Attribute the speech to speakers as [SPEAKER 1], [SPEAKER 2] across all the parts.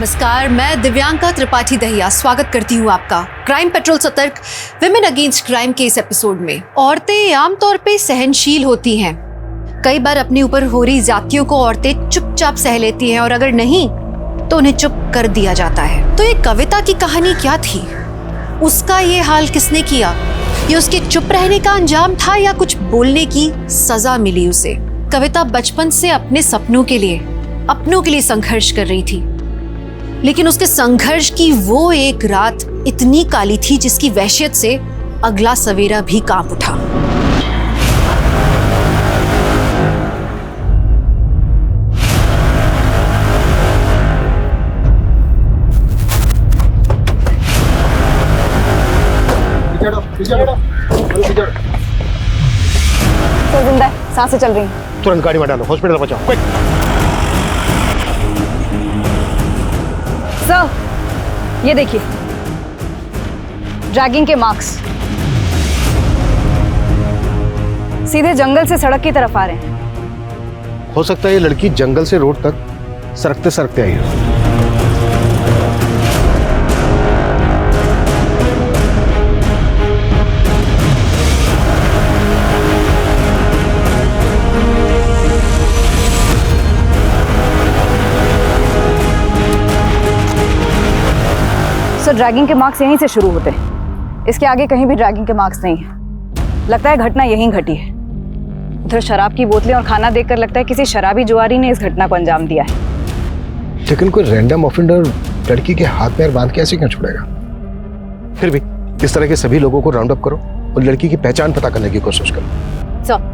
[SPEAKER 1] नमस्कार, मैं दिव्यांका त्रिपाठी दहिया स्वागत करती हूँ आपका क्राइम पेट्रोल सतर्क विमेन अगेंस्ट क्राइम के इस एपिसोड में। औरतें आमतौर पे सहनशील होती हैं। कई बार अपने ऊपर हो रही ज्यादतियों को औरतें चुपचाप सह लेती हैं और अगर नहीं तो उन्हें चुप कर दिया जाता है। तो ये कविता की कहानी क्या थी? उसका ये हाल किसने किया? ये उसके चुप रहने का अंजाम था या कुछ बोलने की सजा मिली उसे? कविता बचपन से अपने अपनों के लिए संघर्ष कर रही थी, लेकिन उसके संघर्ष की वो एक रात इतनी काली थी जिसकी वहशत से अगला सवेरा भी कांप उठा।
[SPEAKER 2] तो जिंदा है, सांसें चल रही हैं।
[SPEAKER 3] तुरंत गाड़ी में डालो, हॉस्पिटल पहुंचाओ, क्विक।
[SPEAKER 2] सर, ये देखिए ड्रैगिंग के मार्क्स सीधे जंगल से सड़क की तरफ आ रहे हैं।
[SPEAKER 3] हो सकता है ये लड़की जंगल से रोड तक सरकते सरकते आई हो।
[SPEAKER 2] सर, ड्रैगिंग के मार्क्स यहीं से शुरू होते हैं। इसके आगे कहीं भी ड्रैगिंग के मार्क्स नहीं है। लगता है घटना यहीं घटी है। उधर शराब की बोतलें और खाना देखकर लगता है किसी शराबी जुआरी ने इस घटना को अंजाम दिया है।
[SPEAKER 3] लेकिन कोई रैंडम ऑफेंडर लड़की के हाथ पैर बांध के ऐसे क्यों छोड़ेगा? फिर भी इस तरह के सभी लोगों को राउंड अप करो और लड़की की पहचान पता करने की कोशिश करो।
[SPEAKER 2] सर,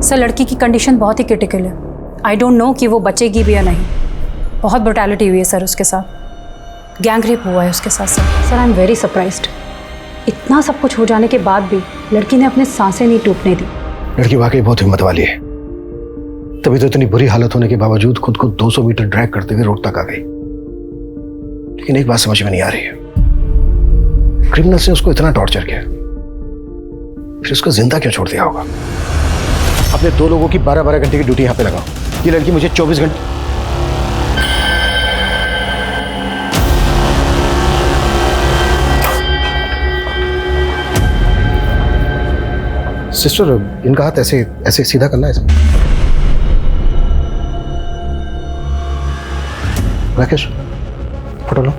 [SPEAKER 4] सर, लड़की की कंडीशन बहुत ही क्रिटिकल है। आई डोंट नो कि वो बचेगी भी या नहीं। बहुत ब्रुटैलिटी हुई है सर उसके साथ। गैंग रेप हुआ है उसके साथ sir. I am very surprised. इतना सब कुछ हो जाने के बाद भी लड़की ने अपने सांसें नहीं टूटने दी।
[SPEAKER 3] लड़की वाकई बहुत हिम्मत वाली है, तभी तो इतनी बुरी हालत होने के बावजूद खुद को 200 मीटर ड्रैग करते हुए रोड तक आ गई। लेकिन एक बात समझ में नहीं आ रही है, क्रिमिनल्स ने उसको इतना टॉर्चर किया, फिर उसको जिंदा क्यों छोड़ दिया होगा? अपने 2 लोगों की 12-12 घंटे की ड्यूटी यहां पे लगाओ। ये लड़की मुझे 24 घंटे। सिस्टर, इनका हाथ ऐसे ऐसे सीधा करना है। राकेश, फोटो लो।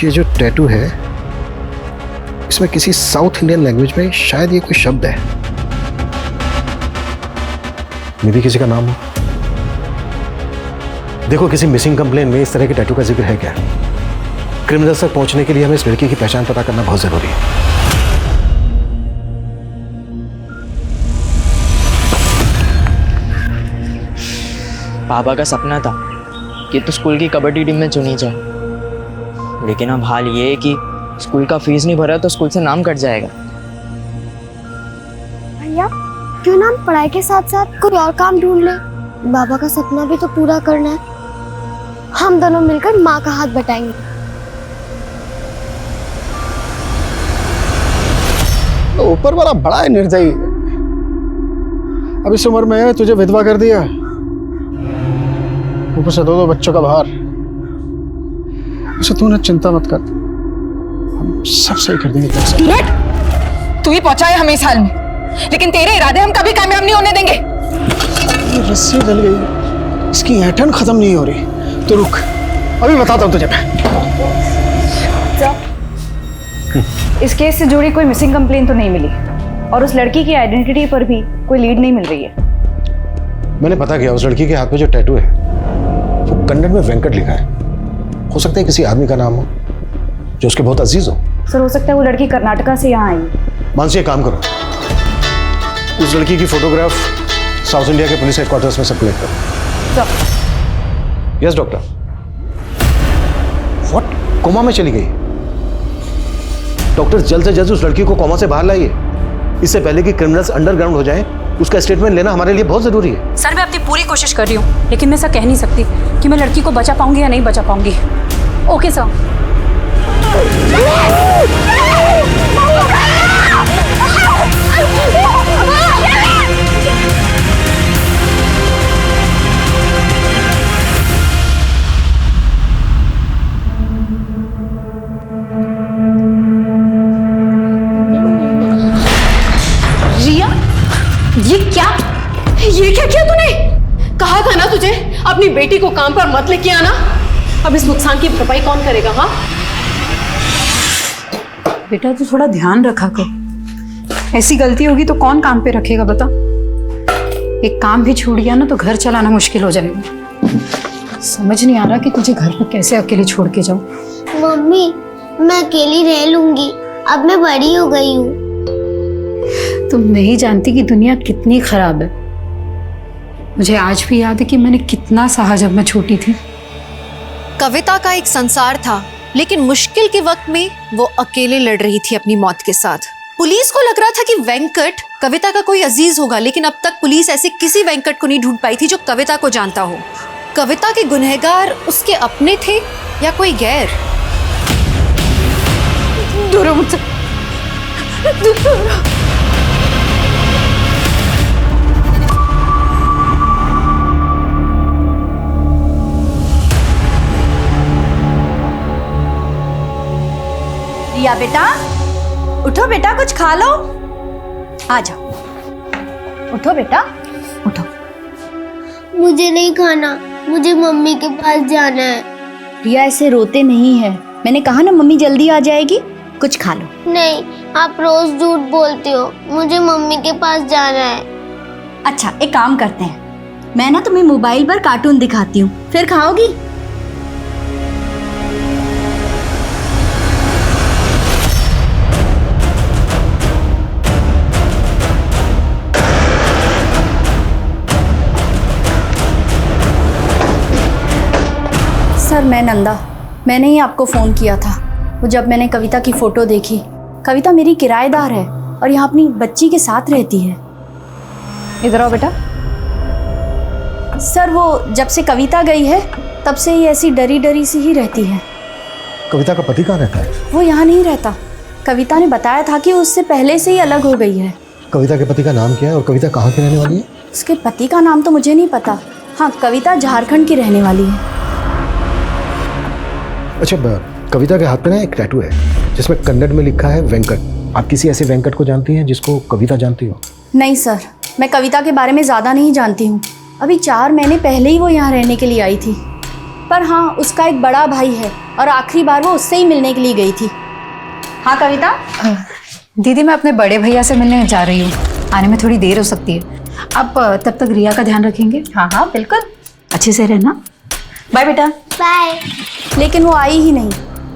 [SPEAKER 3] ये जो टैटू है इसमें किसी साउथ इंडियन लैंग्वेज में शायद ये कोई शब्द है। मे भी किसी का नाम हो। देखो, किसी मिसिंग कंप्लेन में इस तरह के टैटू का जिक्र है क्या? क्रिमिनल्स तक पहुंचने के लिए हमें इस लड़की की पहचान पता करना बहुत जरूरी है।
[SPEAKER 5] पापा का सपना था कि तो स्कूल की कबड्डी टीम में चुनी जाए, लेकिन अब हाल ये है कि स्कूल का फीस नहीं भरा तो स्कूल से नाम कट जाएगा।
[SPEAKER 6] भैया, क्यों ना हम पढ़ाई के साथ साथ कोई और काम ढूंढ ले? बाबा का सपना भी तो पूरा करना है। हम दोनों मिलकर माँ का हाथ बटाएंगे।
[SPEAKER 3] तो ऊपर वाला बड़ा ही निर्दयी है। अब इस उम्र में तुझे विधवा कर दिया, ऊपर से 2 बच्चों का भार। तू ना चिंता मत कर, हम सब सही कर देंगे।
[SPEAKER 7] तू ही पहुंचाए हमें इस हाल में, लेकिन तेरे इरादे हम कभी कामयाब नहीं होने देंगे।
[SPEAKER 3] ये रस्सी डल गई, इसकी ऐंठन खत्म नहीं हो रही। तो रुक, अभी बताता हूं तुझे मैं।
[SPEAKER 2] इस केस से जुड़ी कोई मिसिंग कंप्लेन तो नहीं मिली और उस लड़की की आइडेंटिटी पर भी कोई लीड नहीं मिल रही है।
[SPEAKER 3] मैंने पता किया, उस लड़की के हाथ में जो टैटू है वो कन्नड़ में वेंकट लिखा है। हो सकता है किसी आदमी का नाम हो जो उसके बहुत अजीज हो।
[SPEAKER 2] सर, हो सकता है वो लड़की कर्नाटका से यहाँ आई।
[SPEAKER 3] मानसी, एक काम करो, उस लड़की की फोटोग्राफ साउथ इंडिया के पुलिस हेडक्वार्टर्स में सर्कुलेट करो।
[SPEAKER 2] Sir.
[SPEAKER 3] Yes doctor. What? Coma में चली गई? डॉक्टर, जल्द से जल्द उस लड़की को कोमा से बाहर लाइए, इससे पहले कि क्रिमिनल्स अंडरग्राउंड हो जाएं। उसका स्टेटमेंट लेना हमारे लिए बहुत जरूरी है।
[SPEAKER 4] सर, मैं अपनी पूरी कोशिश कर रही हूँ, लेकिन मैं ऐसा कह नहीं सकती कि मैं लड़की को बचा पाऊंगी या नहीं बचा पाऊंगी। Okay sir.
[SPEAKER 1] रिया, ये क्या किया तूने? कहा था ना तुझे अपनी बेटी को काम पर मत लेके आना। अब इस नुकसान की भरपाई कौन करेगा? हाँ,
[SPEAKER 4] बेटा तू थोड़ा ध्यान रखा कर, ऐसी गलती होगी तो कौन काम पे रखेगा बता। एक काम भी छूट गया ना तो घर चलाना मुश्किल हो जाएगा। समझ नहीं आ रहा कि तुझे घर पर कैसे अकेले छोड़ के जाऊं।
[SPEAKER 6] मम्मी, मैं अकेली रह लूंगी, अब मैं बड़ी हो गई हूँ।
[SPEAKER 4] तुम नहीं जानती कि दुनिया कितनी खराब है। मुझे आज भी याद है कि मैंने कितना सहा जब मैं छोटी थी।
[SPEAKER 1] कविता का एक संसार था, लेकिन मुश्किल के वक्त में वो अकेले लड़ रही थी अपनी मौत के साथ। पुलिस को लग रहा था कि वेंकट कविता का कोई अजीज होगा, लेकिन अब तक पुलिस ऐसे किसी वेंकट को नहीं ढूंढ पाई थी जो कविता को जानता हो। कविता के गुनहगार उसके अपने थे या कोई गैर? दूर हो मुझसे, दूर हो।
[SPEAKER 2] रिया बेटा, उठो बेटा, कुछ खा लो। आ जाओ, उठो बेटा, उठो।
[SPEAKER 6] मुझे नहीं खाना, मुझे मम्मी के पास जाना है।
[SPEAKER 2] रिया ऐसे रोते नहीं है, मैंने कहा ना मम्मी जल्दी आ जाएगी, कुछ खा लो।
[SPEAKER 6] नहीं, आप रोज झूठ बोलते हो, मुझे मम्मी के पास जाना है।
[SPEAKER 2] अच्छा एक काम करते हैं, मैं ना तुम्हें मोबाइल पर कार्टून दिखाती हूँ, फिर खाओगी। सर मैं नंदा, मैंने ही आपको फ़ोन किया था। वो जब मैंने कविता की फ़ोटो देखी, कविता मेरी किराएदार है और यहाँ अपनी बच्ची के साथ रहती है। इधर आओ बेटा। सर वो जब से कविता गई है तब से ही ऐसी डरी डरी सी ही रहती है।
[SPEAKER 3] कविता का पति कहाँ रहता है?
[SPEAKER 2] वो यहाँ नहीं रहता, कविता ने बताया था कि वो उससे पहले से ही अलग हो गई है।
[SPEAKER 3] कविता के पति का नाम क्या है और कविता कहाँ की रहने वाली है?
[SPEAKER 2] उसके पति का नाम तो मुझे नहीं पता। हाँ, कविता झारखंड की रहने वाली है।
[SPEAKER 3] अच्छा, कविता के हाथ पे ना एक टैटू है जिसमें कन्नड़ में लिखा है वेंकट। आप किसी ऐसे वेंकट को जानती हैं जिसको कविता जानती हो?
[SPEAKER 2] नहीं सर, मैं कविता के बारे में ज़्यादा नहीं जानती हूँ। अभी 4 महीने पहले ही वो यहाँ रहने के लिए आई थी। पर हाँ, उसका एक बड़ा भाई है और आखिरी बार वो उससे ही मिलने के लिए गई थी। हाँ कविता।
[SPEAKER 4] दीदी मैं अपने बड़े भैया से मिलने जा रही हूँ, आने में थोड़ी देर हो सकती है। आप तब तक रिया का ध्यान रखेंगे?
[SPEAKER 2] हाँ हाँ बिल्कुल,
[SPEAKER 4] अच्छे से रहना।
[SPEAKER 2] बाय बेटा।
[SPEAKER 6] बाय।
[SPEAKER 2] लेकिन वो आई ही नहीं,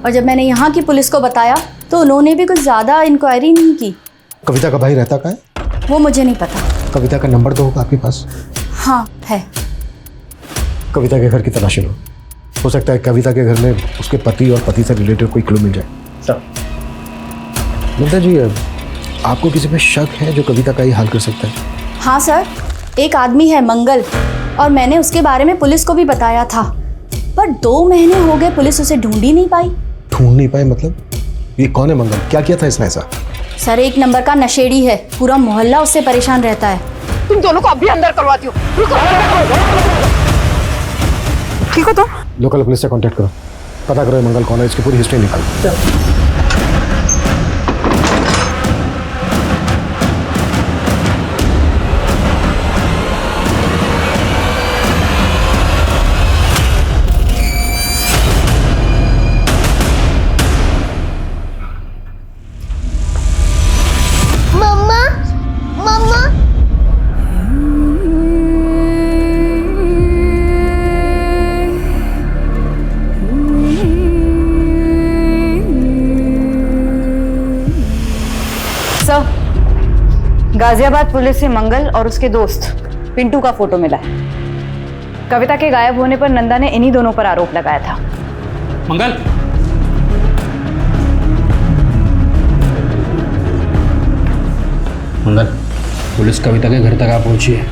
[SPEAKER 2] और जब मैंने यहाँ की पुलिस को बताया तो उन्होंने भी कुछ ज़्यादा इंक्वायरी नहीं की।
[SPEAKER 3] कविता का भाई रहता कहाँ है?
[SPEAKER 2] वो मुझे नहीं पता।
[SPEAKER 3] कविता का नंबर तो होगा आपके पास?
[SPEAKER 2] हाँ है।
[SPEAKER 3] कविता के घर की तलाशी लो, हो सकता है कविता के घर में उसके पति और पति से रिलेटेड कोई क्लू मिल जाए। सर ममता जी, आपको किसी पे शक है जो कविता का ही हाल कर सकता है?
[SPEAKER 2] हाँ सर, एक आदमी है मंगल, और मैंने उसके बारे में पुलिस को भी बताया था, पर 2 महीने हो गए पुलिस उसे ढूंढ ही नहीं पाई।
[SPEAKER 3] ढूंढ नहीं पाए मतलब? ये कौन है मंगल? क्या किया था इसने ऐसा?
[SPEAKER 2] सर 1 नंबर का नशेड़ी है, पूरा मोहल्ला उससे परेशान रहता है।
[SPEAKER 7] तुम दोनों को अभी अंदर करवाती हो। ठीक हो तुम?
[SPEAKER 3] लोकल पुलिस से कांटेक्ट करो, पता करो ये मंगल कौन है, इसकी पूरी हिस्ट्री निकालो।
[SPEAKER 6] मम्मा, मम्मा।
[SPEAKER 2] सर, गाजियाबाद पुलिस से मंगल और उसके दोस्त पिंटू का फोटो मिला है। कविता के गायब होने पर नंदा ने इन्हीं दोनों पर आरोप लगाया था।
[SPEAKER 8] मंगल, मंगल, पुलिस कविता के घर तक आ पहुंची है।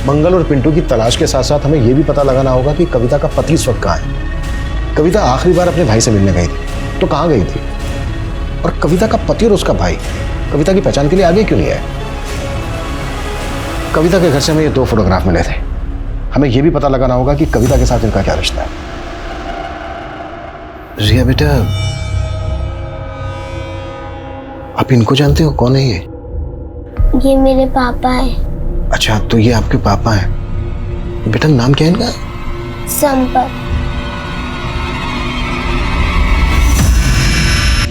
[SPEAKER 3] मंगल और पिंटू की तलाश के साथ साथ हमें यह भी पता लगाना होगा कि कविता का पति इस वक्त कहाँ है। कविता आखिरी बार अपने भाई से मिलने गई थी तो कहाँ गई थी? और कविता का पति और उसका भाई कविता की पहचान के लिए आगे क्यों नहीं आए? कविता के घर से हमें ये 2 फोटोग्राफ मिले थे। हमें यह भी पता लगाना होगा कि कविता के साथ इनका क्या रिश्ता है। रिया बेटा, आप इनको जानते हो? कौन है
[SPEAKER 6] ये मेरे पापा है।
[SPEAKER 3] अच्छा, तो ये आपके पापा हैं। बेटा नाम क्या है इनका?
[SPEAKER 6] संपत।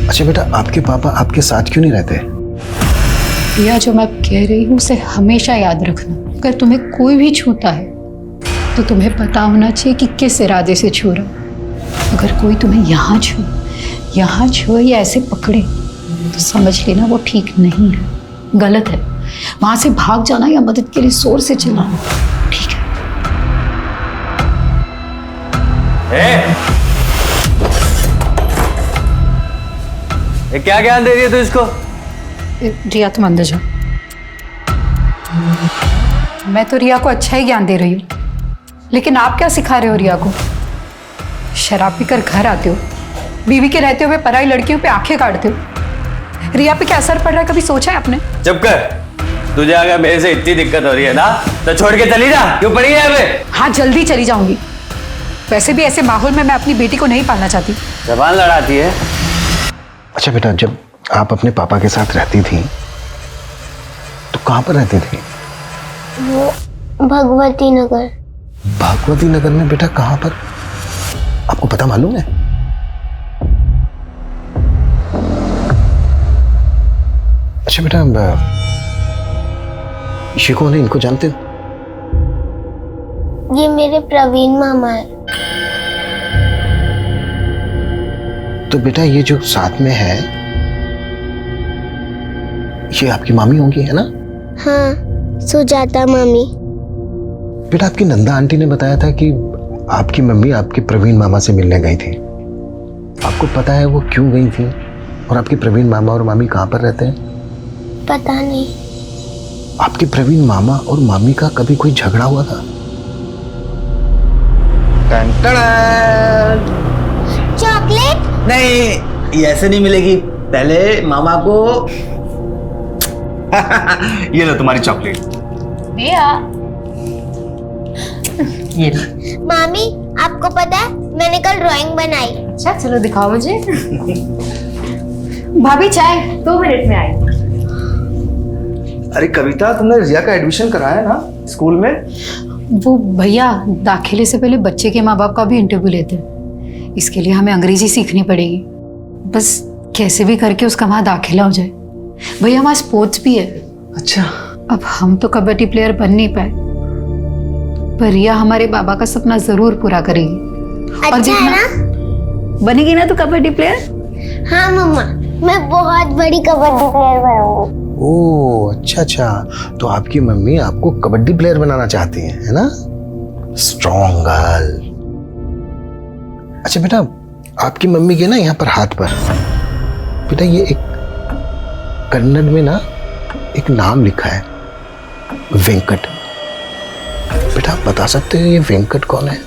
[SPEAKER 3] अच्छा बेटा, आपके पापा आपके साथ क्यों नहीं रहते?
[SPEAKER 4] रिया, जो मैं कह रही हूँ उसे हमेशा याद रखना। अगर तुम्हें कोई भी छूता है तो तुम्हें पता होना चाहिए कि किस इरादे से छू रहा। अगर कोई तुम्हें यहाँ छू या ऐसे पकड़े तो समझ लेना वो ठीक नहीं है, गलत है। वहां से भाग जाना या मदद के लिए जोर से चिल्लाना, ठीक है?
[SPEAKER 9] ये क्या ज्ञान दे रही है तू इसको?
[SPEAKER 4] रिया, तुम अंदर जाओ। मैं तो रिया को अच्छा ही ज्ञान दे रही हूँ, लेकिन आप क्या सिखा रहे हो रिया को? शराब पीकर घर आते हो, बीवी के रहते हुए पराई लड़कियों पे आंखें काटते हो। रिया पे क्या असर पड़ रहा है, कभी सोचा है आपने?
[SPEAKER 9] चुप कर। तुझे अगर मेरे से इतनी दिक्कत हो रही है ना तो छोड़ के चली जा। क्यों पड़ी है यहाँ पे?
[SPEAKER 4] हाँ, जल्दी चली जाऊंगी। वैसे भी ऐसे माहौल में मैं अपनी बेटी को नहीं पालना चाहती।
[SPEAKER 9] जबान लड़ाती है।
[SPEAKER 3] अच्छा बेटा, जब आप अपने पापा के साथ रहती थी तो कहाँ पर रहती थी?
[SPEAKER 6] वो भगवती नगर।
[SPEAKER 3] भगवती नगर में बेटा कहाँ पर? आपको पता मालूम है? अच्छा बेटा, ये कौन है? इनको जानते हो?
[SPEAKER 6] ये मेरे प्रवीण मामा है।
[SPEAKER 3] तो बेटा ये जो साथ में है ये आपकी मामी होंगी, है ना?
[SPEAKER 6] हाँ, सुजाता मामी।
[SPEAKER 3] बेटा आपकी नंदा आंटी ने बताया था कि आपकी मम्मी आपके प्रवीण मामा से मिलने गई थी। आपको पता है वो क्यों गई थी? और आपके प्रवीण मामा और मामी कहाँ पर रहते हैं?
[SPEAKER 6] पता नहीं।
[SPEAKER 3] आपके प्रवीण मामा और मामी का कभी कोई झगड़ा हुआ था?
[SPEAKER 6] चॉकलेट?
[SPEAKER 9] नहीं, ये ऐसे नहीं मिलेगी। पहले मामा को ये लो तुम्हारी चॉकलेट। ये
[SPEAKER 6] मामी, आपको पता है मैंने कल ड्राइंग बनाई।
[SPEAKER 1] अच्छा, चलो दिखाओ मुझे। भाभी चाय 2 मिनट में आई।
[SPEAKER 10] अरे कविता, तुमने रिया का एडमिशन कराया ना स्कूल में?
[SPEAKER 4] वो भैया दाखिले से पहले बच्चे के माँ बाप का भी इंटरव्यू लेते हैं। इसके लिए हमें अंग्रेजी सीखनी पड़ेगी। बस कैसे भी करके उसका वहाँ दाखिला हो जाए। भैया वहाँ स्पोर्ट्स भी है।
[SPEAKER 10] अच्छा।
[SPEAKER 4] अब हम तो कबड्डी प्लेयर बन नहीं पाए, पर रिया हमारे बाबा का सपना जरूर पूरा करेगी। और
[SPEAKER 6] अच्छा है ना?
[SPEAKER 4] बनेगी ना तो कबड्डी प्लेयर?
[SPEAKER 6] हाँ मम्मा, मैं बहुत बड़ी कबड्डी प्लेयर बनूंगी।
[SPEAKER 3] ओह अच्छा, तो आपकी मम्मी आपको कबड्डी प्लेयर बनाना चाहती है ना? Strong girl. अच्छा बेटा, आपकी मम्मी के ना यहाँ पर हाथ पर बेटा ये एक कन्नड़ में ना एक नाम लिखा है, वेंकट। बेटा आप बता सकते हो ये वेंकट कौन है?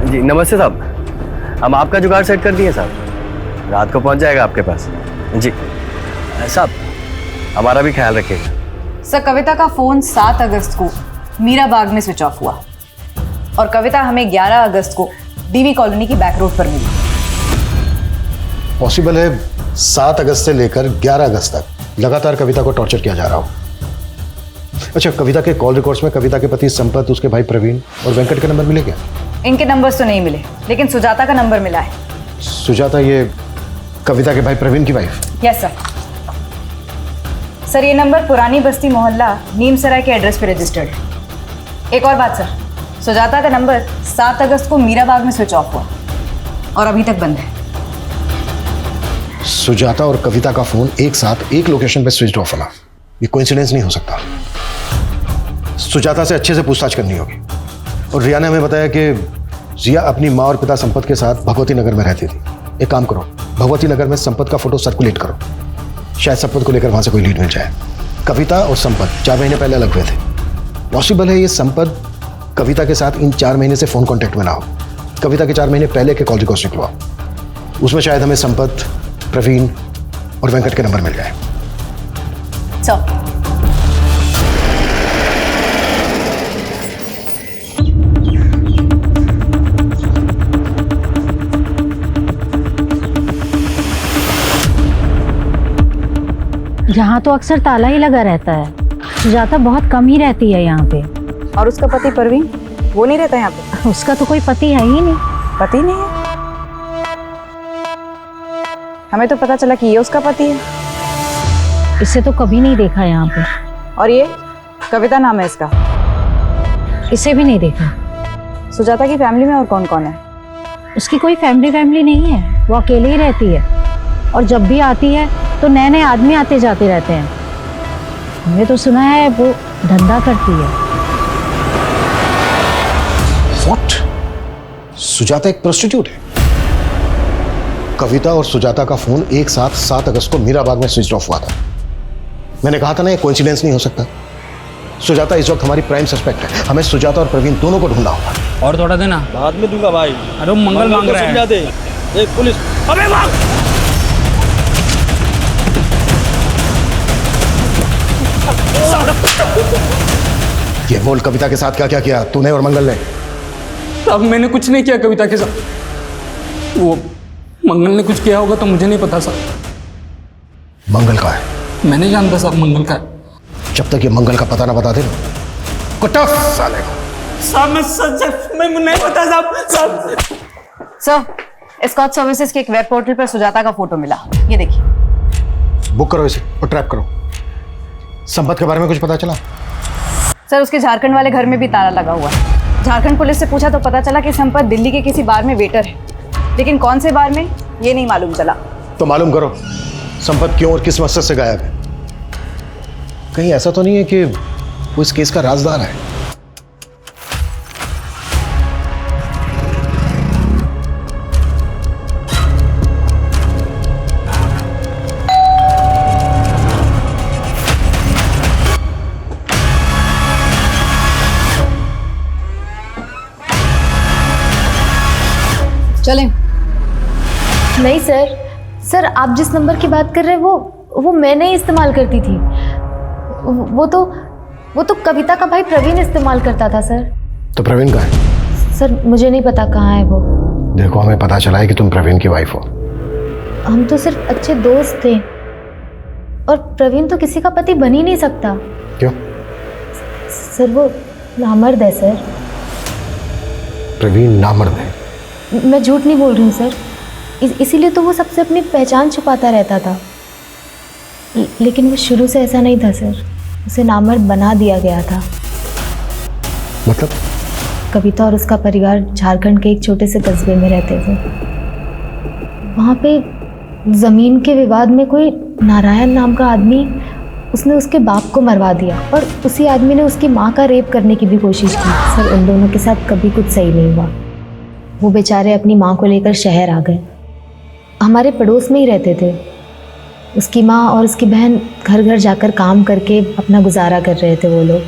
[SPEAKER 9] जी नमस्ते साहब, हम आपका जुगाड़ सेट कर दिए साहब। रात को पहुंच जाएगा आपके पास। जी साहब, हमारा भी ख्याल रखिएगा।
[SPEAKER 2] सर, कविता का फोन 7 अगस्त को मीरा बाग में स्विच ऑफ हुआ और कविता हमें 11 अगस्त को डीवी कॉलोनी की बैक रोड पर मिली।
[SPEAKER 3] पॉसिबल है 7 अगस्त से लेकर 11 अगस्त तक लगातार कविता को टॉर्चर किया जा रहा हो। अच्छा, कविता के कॉल रिकॉर्ड्स में कविता के पति संपत, उसके भाई प्रवीण और वेंकट के नंबर मिले क्या?
[SPEAKER 2] इनके नंबर्स तो नहीं मिले, लेकिन सुजाता का नंबर मिला है।
[SPEAKER 3] सुजाता ये कविता के भाई प्रवीण की वाइफ?
[SPEAKER 2] Yes sir. सर, ये नंबर पुरानी बस्ती मोहल्ला नीमसराय के एड्रेस पे रजिस्टर्ड है। एक और बात सर, सुजाता का नंबर 7 अगस्त को मीरा बाग में स्विच ऑफ हुआ और अभी तक बंद है।
[SPEAKER 3] सुजाता और कविता का फोन एक साथ एक लोकेशन पे स्विच ऑफ होना, ये कोइंसिडेंस नहीं हो सकता। सुजाता से अच्छे से पूछताछ करनी होगी। और रिया ने हमें बताया कि जिया अपनी माँ और पिता संपत के साथ भगवती नगर में रहती थी। एक काम करो, भगवती नगर में संपत का फोटो सर्कुलेट करो, शायद संपत को लेकर वहां से कोई लीड मिल जाए। कविता और संपत 4 महीने पहले अलग हुए थे। पॉसिबल है ये संपत कविता के साथ इन 4 महीने से फोन कांटेक्ट में ना हो। कविता के 4 महीने पहले के कॉल रिकॉर्ड्स निकलवाओ, उसमें शायद हमें संपत, प्रवीण और वेंकट के नंबर मिल जाए।
[SPEAKER 2] सर,
[SPEAKER 11] यहाँ तो अक्सर ताला ही लगा रहता है। सुजाता बहुत कम ही रहती है यहाँ पे।
[SPEAKER 2] और उसका पति प्रवीण, वो नहीं रहता यहाँ पे?
[SPEAKER 11] उसका तो कोई पति है ही नहीं।
[SPEAKER 2] पति नहीं है? हमें तो पता चला कि ये उसका पति है।
[SPEAKER 11] इसे तो कभी नहीं देखा यहाँ पे।
[SPEAKER 2] और ये कविता नाम है इसका?
[SPEAKER 11] इसे भी नहीं देखा।
[SPEAKER 2] सुजाता की फैमिली में और कौन कौन है?
[SPEAKER 11] उसकी कोई फैमिली नहीं है, वो अकेले ही रहती है। और जब भी आती है तो नए नए आदमी आते जाते रहते हैं। हमने तो सुना है वो धंधा करती है।
[SPEAKER 3] What? सुजाता एक प्रोस्टिट्यूट है? कविता और सुजाता का फोन एक साथ 7 अगस्त को मीराबाग में स्विच ऑफ हुआ था। मैंने कहा था ना, ये कोइंसिडेंस नहीं हो सकता। सुजाता इस वक्त हमारी प्राइम सस्पेक्ट है। हमें सुजाता और प्रवीण दोनों को ढूंढना होगा।
[SPEAKER 8] और थोड़ा देना।
[SPEAKER 9] बाद में दूंगा भाई।
[SPEAKER 8] अरे वो मंगल मांग रहा है।
[SPEAKER 9] समझा दे। एक पुलिस। अबे भाग।
[SPEAKER 3] ये बोल, कविता के साथ क्या क्या किया तूने और मंगल ने?
[SPEAKER 8] साहब मैंने कुछ नहीं किया कविता के साथ। वो मंगल ने कुछ किया होगा तो मुझे नहीं पता साहब।
[SPEAKER 3] मंगल का है?
[SPEAKER 8] मैं नहीं जानता साहब मंगल का है।
[SPEAKER 3] जब तक ये मंगल का पता ना बता दे कुत्ता साले को।
[SPEAKER 8] साहब मैं नहीं पता साहब।
[SPEAKER 2] सर, स्कॉच सर्विसेज के एक वेब पोर्टल पर सुजाता का फोटो मिला। ये देखिए।
[SPEAKER 3] बुक करो इसे और ट्रैप करो। संपत के बारे में कुछ पता चला?
[SPEAKER 2] सर, उसके झारखंड वाले घर में भी ताला लगा हुआ है। झारखंड पुलिस से पूछा तो पता चला कि संपत दिल्ली के किसी बार में वेटर है, लेकिन कौन से बार में ये नहीं मालूम चला।
[SPEAKER 3] तो मालूम करो संपत क्यों और किस मकसद से गायब है। कहीं ऐसा तो नहीं है कि वो इस केस का राजदार है?
[SPEAKER 1] चलें।
[SPEAKER 6] नहीं सर, आप जिस नंबर की बात कर रहे हैं वो मैं नहीं इस्तेमाल करती थी। वो तो कविता का भाई प्रवीण इस्तेमाल करता था सर।
[SPEAKER 3] तो प्रवीण कहाँ है?
[SPEAKER 6] सर मुझे नहीं पता कहाँ है वो।
[SPEAKER 3] देखो, हमें पता चला है कि तुम प्रवीण की वाइफ हो।
[SPEAKER 6] हम तो सिर्फ अच्छे दोस्त थे, और प्रवीण तो किसी का पति बन ही नहीं सकता।
[SPEAKER 3] क्यों?
[SPEAKER 6] सर वो नामर्द है सर।
[SPEAKER 3] प्रवीण नामर्द है?
[SPEAKER 6] मैं झूठ नहीं बोल रही हूँ सर। इसीलिए तो वो सबसे अपनी पहचान छुपाता रहता था। लेकिन वो शुरू से ऐसा नहीं था सर, उसे नामर्द बना दिया गया था।
[SPEAKER 3] मतलब?
[SPEAKER 6] कविता और उसका परिवार झारखंड के एक छोटे से कस्बे में रहते थे। वहाँ पे ज़मीन के विवाद में कोई नारायण नाम का आदमी, उसने उसके बाप को मरवा दिया, और उसी आदमी ने उसकी माँ का रेप करने की भी कोशिश की। सर उन दोनों के साथ कभी कुछ सही नहीं हुआ। वो बेचारे अपनी माँ को लेकर शहर आ गए। हमारे पड़ोस में ही रहते थे। उसकी माँ और उसकी बहन घर घर जाकर काम करके अपना गुजारा कर रहे थे वो लोग।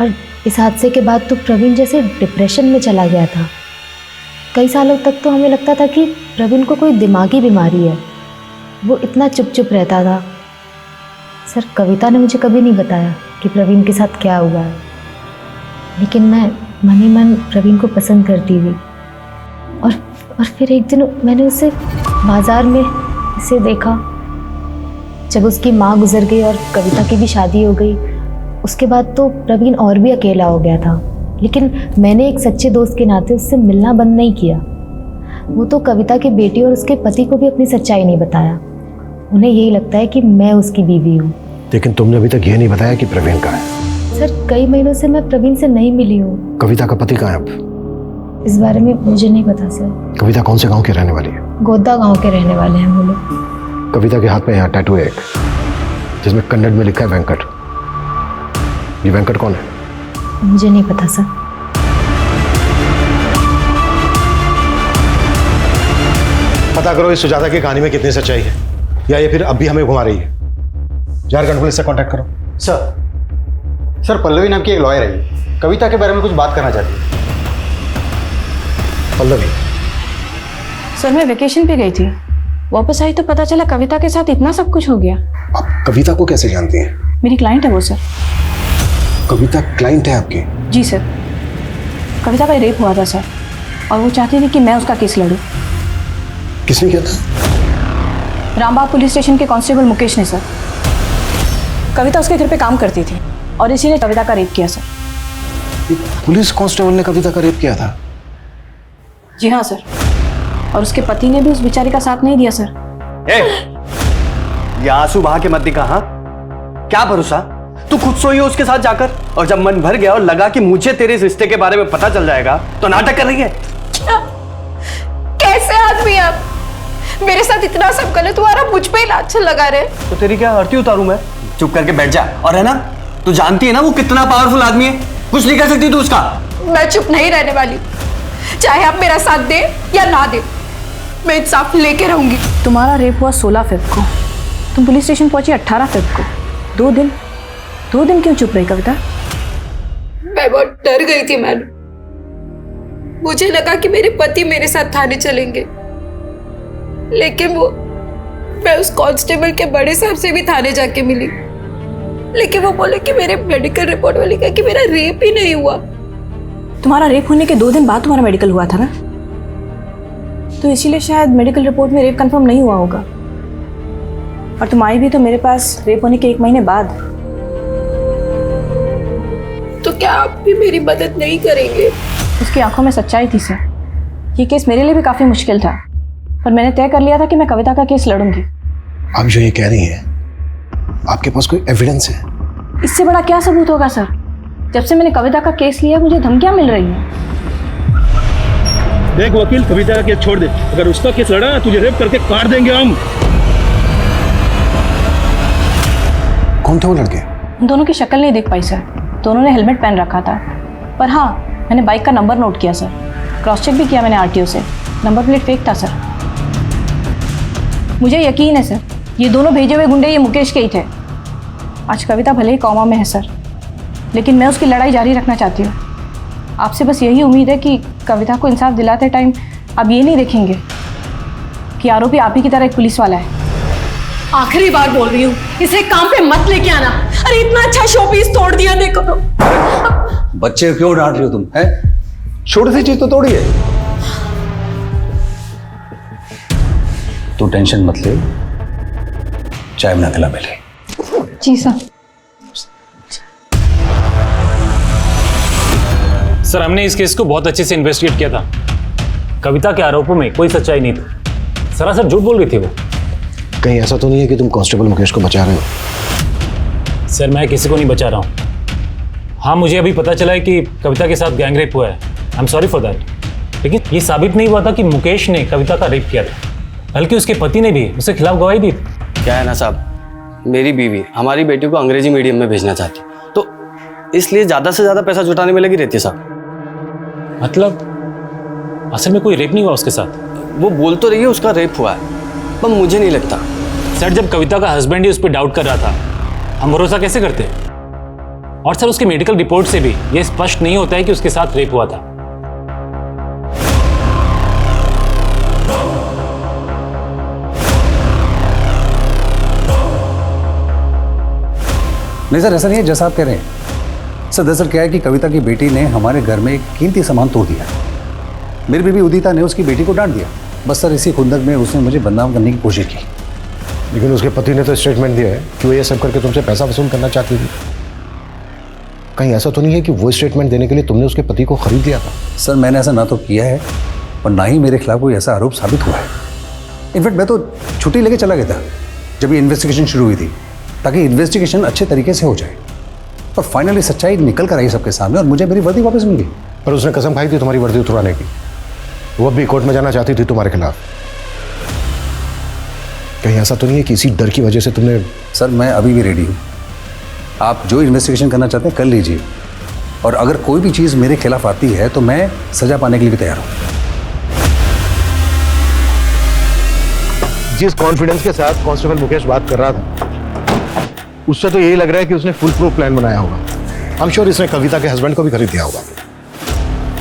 [SPEAKER 6] और इस हादसे के बाद तो प्रवीण जैसे डिप्रेशन में चला गया था। कई सालों तक तो हमें लगता था कि प्रवीण को कोई दिमागी बीमारी है। वो इतना चुप चुप रहता था। सर कविता ने मुझे कभी नहीं बताया कि प्रवीण के साथ क्या हुआ है, लेकिन मैं मन ही मन प्रवीण को पसंद करती थी। और फिर एक दिन मैंने उसे बाजार में इसे देखा। जब उसकी माँ गुजर गई और कविता की भी शादी हो गई, उसके बाद तो प्रवीण और भी अकेला हो गया था। लेकिन मैंने एक सच्चे दोस्त के नाते उससे मिलना बंद नहीं किया। वो तो कविता के बेटी और उसके पति को भी अपनी सच्चाई नहीं बताया। उन्हें यही लगता है कि मैं उसकी बीवी हूँ।
[SPEAKER 3] लेकिन तुमने अभी तक ये नहीं बताया कि प्रवीण कहाँ है।
[SPEAKER 6] सर कई महीनों से मैं प्रवीण से नहीं मिली हूँ।
[SPEAKER 3] कविता का पति कहाँ है अब?
[SPEAKER 6] इस बारे में मुझे नहीं पता सर।
[SPEAKER 3] कविता कौन से गांव की रहने वाली है?
[SPEAKER 6] गोदा गांव के रहने वाले हैं वो लोग।
[SPEAKER 3] कविता के हाथ में यहाँ टैटू है एक, जिसमें कन्नड़ में लिखा है वेंकट। ये वेंकट कौन है?
[SPEAKER 6] मुझे नहीं पता सर।
[SPEAKER 3] पता करो इस सुजाता की कहानी में कितनी सच्चाई है, या ये फिर अब भी हमें घुमा रही है। झारखंड पुलिस से कांटेक्ट करो।
[SPEAKER 10] सर पल्लवी नाम की एक लॉयर है, कविता के बारे में कुछ बात करना चाहती है।
[SPEAKER 3] पल्लवी?
[SPEAKER 12] सर मैं वेकेशन पे गई थी, वापस आई तो पता चला कविता के साथ इतना सब कुछ हो गया।
[SPEAKER 3] आप कविता को कैसे जानती हैं?
[SPEAKER 12] मेरी क्लाइंट है वो सर।
[SPEAKER 3] कविता क्लाइंट है आपकी?
[SPEAKER 12] जी सर। कविता का रेप हुआ था सर, और वो चाहती थी कि मैं उसका केस लड़ूं।
[SPEAKER 3] किसने किया था?
[SPEAKER 12] रामबाग पुलिस स्टेशन के कांस्टेबल मुकेश ने सर। कविता उसके घर पे काम करती थी और इसी ने कविता का रेप किया सर।
[SPEAKER 3] पुलिस कांस्टेबल ने कविता का रेप किया था?
[SPEAKER 12] जी हाँ सर, और उसके पति ने भी उस बेचारी का साथ नहीं दिया सर।
[SPEAKER 9] ये आंसू बहा के मत दिखा। हाँ, क्या भरोसा, तू खुद सोई हो उसके साथ जाकर, और जब मन भर गया और लगा कि मुझे तेरे इस रिश्ते के बारे में पता चल जाएगा तो नाटक कर रही है।
[SPEAKER 7] कैसे आदमी आप, मेरे साथ इतना सब गलत हुआ और मुझ पे इलाज लगा रहे।
[SPEAKER 9] तो तेरी क्या आरती उतारूं मैं? चुप करके बैठ जा। और है ना, तू जानती है ना वो कितना पावरफुल आदमी है, कुछ नहीं कर सकती तू उसका।
[SPEAKER 7] मैं चुप नहीं रहने वाली, चाहे आप मेरा साथ दे या ना दे, मैं इंसाफ लेके रहूंगी।
[SPEAKER 12] तुम्हारा रेप हुआ 16 फ़रवरी को, तुम पुलिस स्टेशन पहुंची 18 फ़रवरी को। 2 दिन क्यों चुप रही कविता?
[SPEAKER 7] मैं बहुत डर गई थी मैडम, मुझे लगा कि मेरे पति मेरे साथ थाने चलेंगे, लेकिन मैं उस कांस्टेबल के बड़े साहब से भी थाने जाके मिली, लेकिन वो बोले कि मेरे मेडिकल रिपोर्ट वाले कहा कि मेरा रेप ही नहीं हुआ।
[SPEAKER 12] तुम्हारा रेप होने के 2 दिन बाद तुम्हारा मेडिकल हुआ था ना, तो इसीलिए शायद मेडिकल रिपोर्ट में रेप कंफर्म नहीं हुआ होगा। और तुम आई भी तो मेरे पास रेप होने के 1 महीने बाद।
[SPEAKER 7] तो क्या आप भी मेरी मदद नहीं करेंगे?
[SPEAKER 12] उसकी आंखों में सच्चाई थी सर। ये केस मेरे लिए भी काफी मुश्किल था, पर मैंने तय कर लिया था कि मैं कविता का केस लड़ूंगी।
[SPEAKER 3] आप जो ये कह रही हैं, आपके पास कोई एविडेंस है?
[SPEAKER 12] इससे बड़ा क्या सबूत होगा सर? जब से मैंने कविता का केस लिया मुझे धमकियां मिल रही हैं।
[SPEAKER 13] देख वकील, कविता का केस छोड़ दे, अगर उसका केस लड़ा ना तुझे रेप करके काट देंगे हम।
[SPEAKER 3] कौन थे वो लड़के?
[SPEAKER 12] उन दोनों की शक्ल नहीं देख पाई सर, दोनों ने हेलमेट पहन रखा था, पर हाँ मैंने बाइक का नंबर नोट किया सर, क्रॉस चेक भी किया मैंने आरटीओ से, नंबर प्लेट फेक था सर। मुझे यकीन है सर, ये दोनों भेजे हुए गुंडे ये मुकेश के ही थे। आज कविता भले ही कौमा में है सर, लेकिन मैं उसकी लड़ाई जारी रखना चाहती हूँ। आपसे बस यही उम्मीद है कि कविता को इंसाफ दिलाते टाइम आप ये नहीं देखेंगे कि आरोपी आप ही की तरह एक पुलिस वाला है।
[SPEAKER 7] आखिरी बार बोल रही हूँ, इसे काम पे मत लेके आना। अरे इतना अच्छा शोपीस तोड़ दिया देखो तो।
[SPEAKER 14] बच्चे क्यों डांट रही हो तुम? है छोटी सी चीज तो तोड़ी है। तू टेंशन मत ले, चाय बना के ला मिले।
[SPEAKER 12] जी सर।
[SPEAKER 15] सर हमने इस केस को बहुत अच्छे से इन्वेस्टिगेट किया था। कविता के आरोपों में कोई सच्चाई नहीं थी, सरासर झूठ बोल रही थी वो।
[SPEAKER 3] कहीं ऐसा तो नहीं है कि तुम कांस्टेबल मुकेश को बचा रहे हो?
[SPEAKER 15] सर मैं किसी को नहीं बचा रहा हूँ। हाँ मुझे अभी पता चला है कि कविता के साथ गैंग रेप हुआ है, I am sorry for that, लेकिन ये साबित नहीं हुआ था कि मुकेश ने कविता का रेप किया था, बल्कि उसके पति ने भी उसके खिलाफ गवाही दी थी।
[SPEAKER 9] क्या है ना साहब, मेरी बीवी हमारी बेटी को अंग्रेजी मीडियम में भेजना चाहती, तो इसलिए ज़्यादा से ज़्यादा पैसा जुटाने में लगी रहती है साहब।
[SPEAKER 15] मतलब असल में कोई रेप नहीं हुआ उसके साथ?
[SPEAKER 9] वो बोल तो रही है उसका रेप हुआ है, पर मुझे नहीं लगता।
[SPEAKER 15] सर जब कविता का हस्बैंड ही उस पर डाउट कर रहा था, हम भरोसा कैसे करते? और सर उसके मेडिकल रिपोर्ट से भी यह स्पष्ट नहीं होता है कि उसके साथ रेप हुआ था।
[SPEAKER 14] नहीं सर, ऐसा नहीं है जैसा आप कह रहे हैं। सर दरअसल क्या है कि कविता की बेटी ने हमारे घर में एक कीमती सामान तोड़ दिया। मेरी बीवी उदिता ने उसकी बेटी को डांट दिया। बस सर इसी खुंदक में उसने मुझे बदनाम करने की कोशिश की।
[SPEAKER 3] लेकिन उसके पति ने तो स्टेटमेंट दिया है कि वो ये सब करके तुमसे पैसा वसूल करना चाहती थी। कहीं ऐसा तो नहीं है कि वो स्टेटमेंट देने के लिए तुमने उसके पति को खरीद लिया था?
[SPEAKER 14] सर मैंने ऐसा ना तो किया है और ना ही मेरे खिलाफ कोई ऐसा आरोप साबित हुआ है। इनफैक्ट मैं तो छुट्टी लेके चला गया था जब ये इन्वेस्टिगेशन शुरू हुई थी, ताकि इन्वेस्टिगेशन अच्छे तरीके से हो जाए। और फाइनली सच्चाई निकल कर आई सबके सामने और मुझे मेरी वर्दी वापस मिल गई।
[SPEAKER 3] पर उसने कसम खाई थी तुम्हारी वर्दी उतरवाने की। वो भी कोर्ट में जाना चाहती थी तुम्हारे खिलाफ। कहीं ऐसा तो नहीं है कि इसी डर की वजह से तुमने?
[SPEAKER 14] सर मैं अभी भी रेडी हूँ, आप जो इन्वेस्टिगेशन करना चाहते हैं कर लीजिए, और अगर कोई भी चीज़ मेरे खिलाफ आती है तो मैं सजा पाने के लिए भी तैयार हूँ।
[SPEAKER 3] जिस कॉन्फिडेंस के साथ कांस्टेबल मुकेश बात कर रहा था, उससे तो यही लग रहा है कि उसने फुल प्रूफ प्लान बनाया होगा। आई एम श्योर इसने कविता के हस्बैंड को भी खरीद दिया होगा।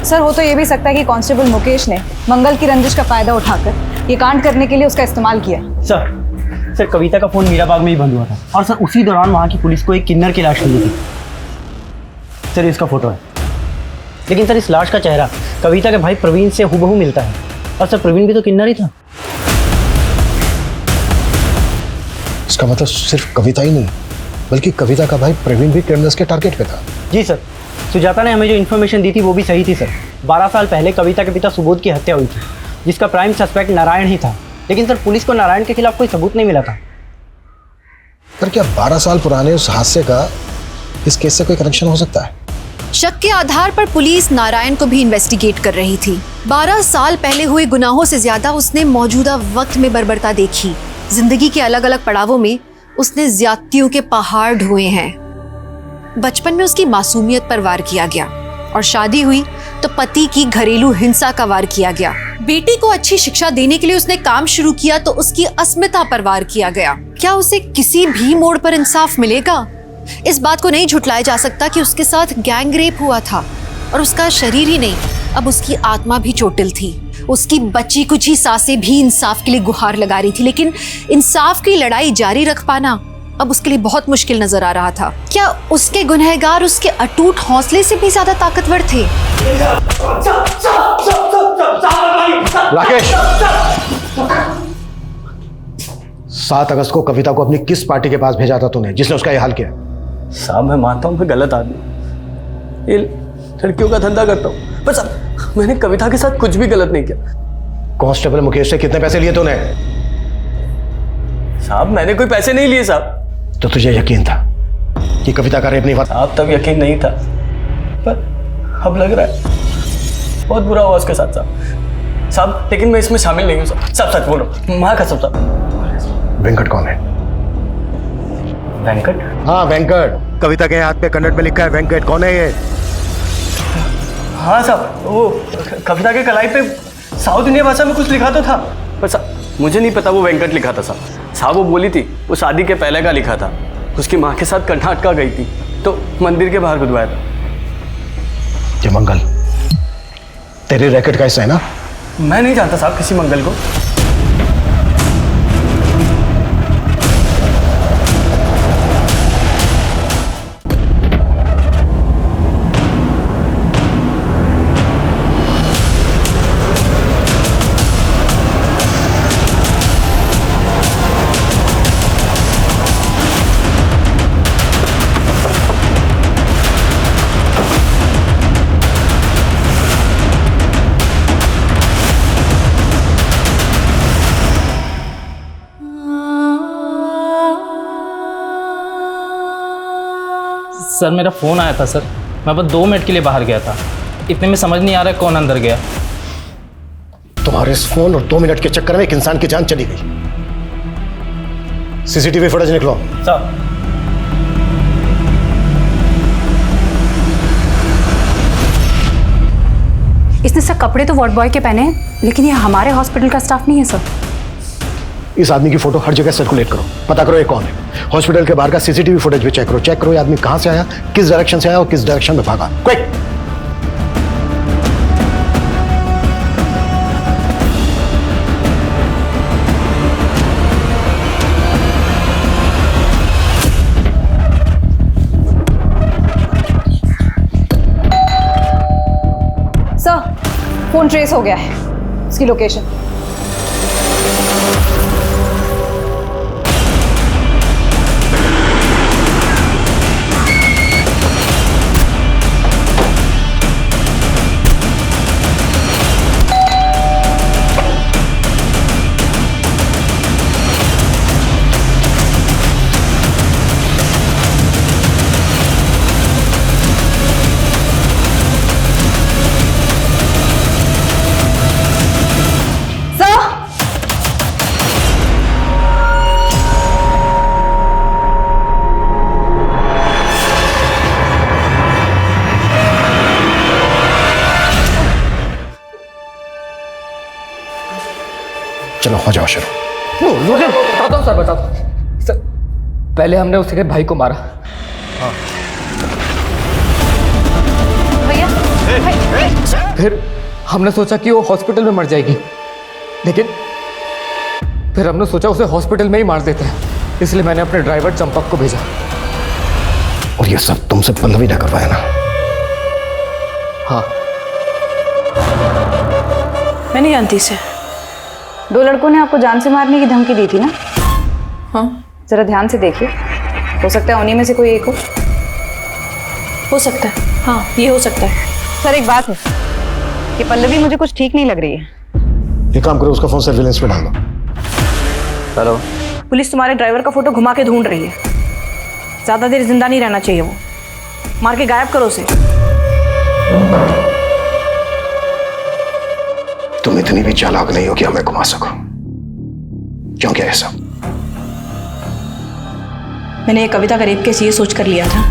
[SPEAKER 2] सर हो तो ये भी सकता है कि कांस्टेबल मुकेश ने मंगल की रंजिश का फायदा उठाकर ये कांड करने के लिए उसका इस्तेमाल किया।
[SPEAKER 5] सर कविता का फोन मीराबाग में ही बंद हुआ था, और सर उसी दौरान वहाँ की पुलिस को एक किन्नर की लाश मिली थी। सर इसका फोटो है, लेकिन सर इस लाश का चेहरा कविता के भाई प्रवीण से हूबहू मिलता है, और सर प्रवीण भी तो किन्नर ही था।
[SPEAKER 3] इसका मतलब सिर्फ कविता ही नहीं, बल्कि कविता का भाई प्रवीण भी क्रिमिनल्स के टारगेट पे था।
[SPEAKER 5] जी सर, सुजाता ने हमें जो इन्फॉर्मेशन दी थी वो भी सही थी सर। 12 साल पहले कविता के पिता सुबोध की हत्या हुई थी, जिसका प्राइम सस्पेक्ट नारायण ही था, लेकिन सर पुलिस को नारायण के खिलाफ कोई सबूत नहीं मिला था।
[SPEAKER 3] पर क्या 12 साल पुराने उस हादसे का इस केस से कोई कनेक्शन हो सकता है?
[SPEAKER 1] शक के आधार पर पुलिस नारायण को भी इन्वेस्टिगेट कर रही थी। 12 साल पहले हुए गुनाहों से ज्यादा उसने मौजूदा वक्त में बर्बरता देखी। जिंदगी के अलग अलग पड़ावों में उसने ज्यादतियों के पहाड़ ढोए हैं। बचपन में उसकी मासूमियत पर वार किया गया, और शादी हुई तो पति की घरेलू हिंसा का वार किया गया। बेटी को अच्छी शिक्षा देने के लिए उसने काम शुरू किया तो उसकी अस्मिता पर वार किया गया। क्या उसे किसी भी मोड़ पर इंसाफ मिलेगा? इस बात को नहीं झुटलाया जा सकता कि उसके साथ गैंग रेप हुआ था, और उसका शरीर ही नहीं, अब उसकी आत्मा भी चोटिल थी। उसकी बची कुछ ही सांसें भी इंसाफ के लिए गुहार लगा रही थी, लेकिन इंसाफ की लड़ाई जारी रख पाना अब उसके लिए बहुत मुश्किल नजर आ रहा था। क्या उसके गुनहगार उसके अटूट हौसले से भी ज्यादा ताकतवर थे?
[SPEAKER 3] राकेश, 7 अगस्त को कविता को अपनी किस पार्टी के पास भेजा था तूने, जिसने उसका यह हाल किया?
[SPEAKER 9] साहब मैं मानता हूँ मैं गलत आदमी, ये लड़कियों का धंधा करता हूँ, पर साहब मैंने कविता के साथ कुछ भी गलत नहीं किया।
[SPEAKER 3] कांस्टेबल मुकेश से कितने पैसे लिए तूने?
[SPEAKER 9] साहब मैंने कोई पैसे नहीं लिए साहब।
[SPEAKER 3] तो तुझे यकीन था कि कविता का रेप नहीं हुआ?
[SPEAKER 9] साहब तब यकीन नहीं था, पर अब लग रहा है बहुत बुरा हुआ उसके साथ साहब। लेकिन मैं इसमें शामिल नहीं हूँ साहब। सच बोलो, माँ कसम साहब।
[SPEAKER 3] वेंकट कौन है?
[SPEAKER 9] वेंकट?
[SPEAKER 3] हाँ वेंकट, कविता के हाथ पे कन्नड़ में लिखा है वेंकट। कौन है ये?
[SPEAKER 9] हाँ साहब, वो कविता के कलाई पे साउथ इंडिया भाषा में कुछ लिखा तो था, पर साहब मुझे नहीं पता वो वेंकट लिखा था साहब। साहब वो बोली थी वो शादी के पहले का लिखा था, उसकी माँ के साथ कर्नाटका गई थी तो मंदिर के बाहर गुदवाया था।
[SPEAKER 3] ये मंगल तेरे रैकेट का हिस्सा है ना?
[SPEAKER 9] मैं नहीं जानता साहब किसी मंगल को।
[SPEAKER 16] सर मेरा फ़ोन आया था सर, मैं बस 2 मिनट के लिए बाहर गया था, इतने में समझ नहीं आ रहा है कौन अंदर गया।
[SPEAKER 3] तुम्हारे इस फोन और 2 मिनट के चक्कर में एक इंसान की जान चली गई। सीसीटीवी फुटेज निकलो।
[SPEAKER 16] सर
[SPEAKER 4] इसने सर कपड़े तो वार्ड बॉय के पहने हैं, लेकिन ये हमारे हॉस्पिटल का स्टाफ नहीं है सर।
[SPEAKER 3] इस आदमी की फोटो हर जगह सर्कुलेट करो, पता करो ये कौन है। हॉस्पिटल के बाहर का सीसीटीवी फुटेज भी चेक करो ये आदमी कहां से आया, किस डायरेक्शन से आया और किस डायरेक्शन में भागा। क्विक!
[SPEAKER 2] सर फोन ट्रेस हो गया है, उसकी लोकेशन।
[SPEAKER 3] हो जाओ शुरू।
[SPEAKER 17] बताता हूँ सर, बताता हूँ सर। पहले हमने उसके भाई को मारा।
[SPEAKER 12] भैया
[SPEAKER 17] फिर हमने सोचा कि वो हॉस्पिटल में मर जाएगी, लेकिन फिर हमने सोचा उसे हॉस्पिटल में ही मार देते हैं, इसलिए मैंने अपने ड्राइवर चंपक को भेजा।
[SPEAKER 3] और ये सब तुमसे पल्लवी ने करवाया ना?
[SPEAKER 17] हाँ।
[SPEAKER 12] मैं नहीं जानती इसे।
[SPEAKER 2] 2 लड़कों ने आपको जान से मारने की धमकी दी थी ना?
[SPEAKER 12] हाँ।
[SPEAKER 2] जरा ध्यान से देखिए, हो सकता है उन्हीं में से कोई एक हो
[SPEAKER 12] सकता है। हाँ, ये हो सकता है।
[SPEAKER 2] सर एक बात है कि पल्लवी मुझे कुछ ठीक नहीं लग रही है।
[SPEAKER 3] ये काम करो, उसका फोन सर्विलेंस में डाल दो।
[SPEAKER 9] हेलो।
[SPEAKER 12] पुलिस तुम्हारे ड्राइवर का फोटो घुमा के ढूंढ रही है। ज्यादा देर जिंदा नहीं रहना चाहिए, वो मार के गायब करो उसे।
[SPEAKER 3] तुम इतनी भी चालाक नहीं हो कि हमें घुमा सको। क्यों, क्या ऐसा?
[SPEAKER 12] मैंने ये कविता का रेप केस ये सोच कर लिया था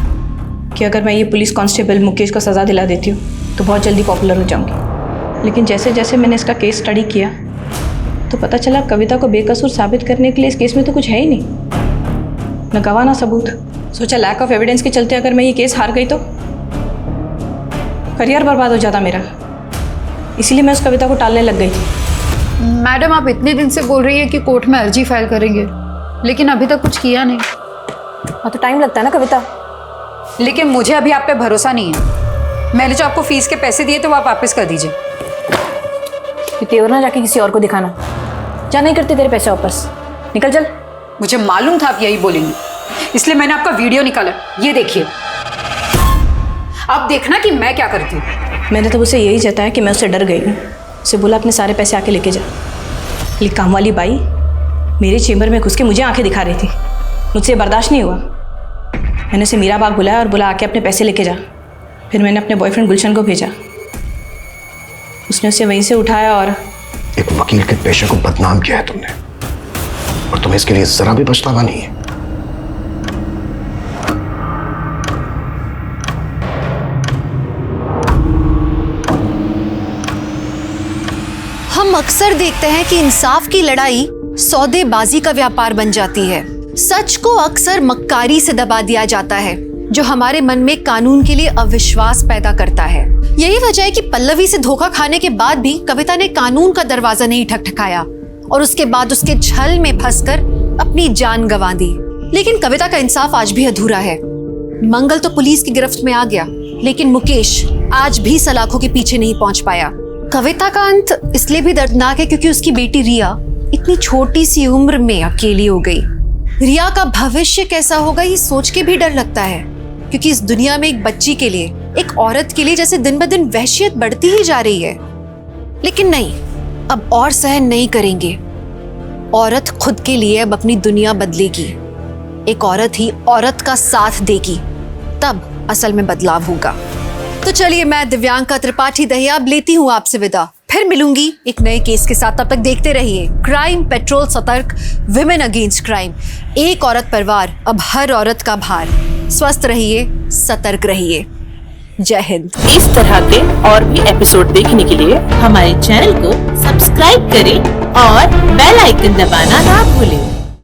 [SPEAKER 12] कि अगर मैं ये पुलिस कांस्टेबल मुकेश को सज़ा दिला देती हूँ तो बहुत जल्दी पॉपुलर हो जाऊंगी। लेकिन जैसे जैसे मैंने इसका केस स्टडी किया तो पता चला कविता को बेकसूर साबित करने के लिए इस केस में तो कुछ है ही नहीं, न गवाह ना सबूत। सोचा लैक ऑफ एविडेंस के चलते अगर मैं ये केस हार गई तो करियर बर्बाद हो जाता मेरा, इसीलिए मैं उस कविता को टालने लग गई थी।
[SPEAKER 18] मैडम, आप इतने दिन से बोल रही है कि कोर्ट में अर्जी फाइल करेंगे, लेकिन अभी तक कुछ किया नहीं।
[SPEAKER 12] हाँ तो टाइम लगता है ना कविता।
[SPEAKER 18] लेकिन मुझे अभी आप पे भरोसा नहीं है। मैंने जो आपको फीस के पैसे दिए थे वो आप वापस कर दीजिए।
[SPEAKER 12] तेवर ना जाके किसी और को दिखाना, जा नहीं करते तेरे पैसे वापस, निकल चल।
[SPEAKER 18] मुझे मालूम था आप यही बोलेंगे, इसलिए मैंने आपका वीडियो निकाला, ये देखिए। आप देखना कि मैं क्या करती हूँ।
[SPEAKER 12] मैंने तो उसे यही जताया कि मैं उससे डर गई हूँ। उसे बोला अपने सारे पैसे आके लेके जा। लेकिन काम वाली बाई मेरे चेम्बर में घुस के मुझे आंखें दिखा रही थी, मुझसे बर्दाश्त नहीं हुआ। मैंने उसे मीरा बाग बुलाया और बोला आके अपने पैसे लेके जा। फिर मैंने अपने बॉयफ्रेंड गुलशन को भेजा, उसने उसे वहीं से उठाया और
[SPEAKER 3] एक वकील के पेशे को बदनाम किया है तुमने, और तुम्हें इसके लिए जरा भी पछतावा नहीं है।
[SPEAKER 1] हम अक्सर देखते हैं कि इंसाफ की लड़ाई सौदेबाजी का व्यापार बन जाती है। सच को अक्सर मक्कारी से दबा दिया जाता है, जो हमारे मन में कानून के लिए अविश्वास पैदा करता है। यही वजह है कि पल्लवी से धोखा खाने के बाद भी कविता ने कानून का दरवाजा नहीं ठकठकाया और उसके बाद उसके छल में फंसकर अपनी जान गंवा दी। लेकिन कविता का इंसाफ आज भी अधूरा है। मंगल तो पुलिस की गिरफ्त में आ गया, लेकिन मुकेश आज भी सलाखों के पीछे नहीं पहुंच पाया। कविता का अंत इसलिए भी दर्दनाक है क्योंकि उसकी बेटी रिया इतनी छोटी सी उम्र में अकेली हो गई। रिया का भविष्य कैसा होगा ये सोच के भी डर लगता है, क्योंकि इस दुनिया में एक बच्ची के लिए, एक औरत के लिए जैसे दिन ब दिन वहशियत बढ़ती ही जा रही है। लेकिन नहीं, अब और सहन नहीं करेंगे। औरत खुद के लिए अब अपनी दुनिया बदलेगी। एक औरत ही औरत का साथ देगी, तब असल में बदलाव होगा। तो चलिए, मैं दिव्यांका त्रिपाठी दहिया अब लेती हूँ आपसे विदा। फिर मिलूंगी एक नए केस के साथ। तब तक देखते रहिए क्राइम पेट्रोल सतर्क, विमेन अगेंस्ट क्राइम। एक औरत परिवार, अब हर औरत का भार। स्वस्थ रहिए, सतर्क रहिए। जय हिंद।
[SPEAKER 19] इस तरह के और भी एपिसोड देखने के लिए हमारे चैनल को सब्सक्राइब करें और बेल आइकन दबाना ना भूलें।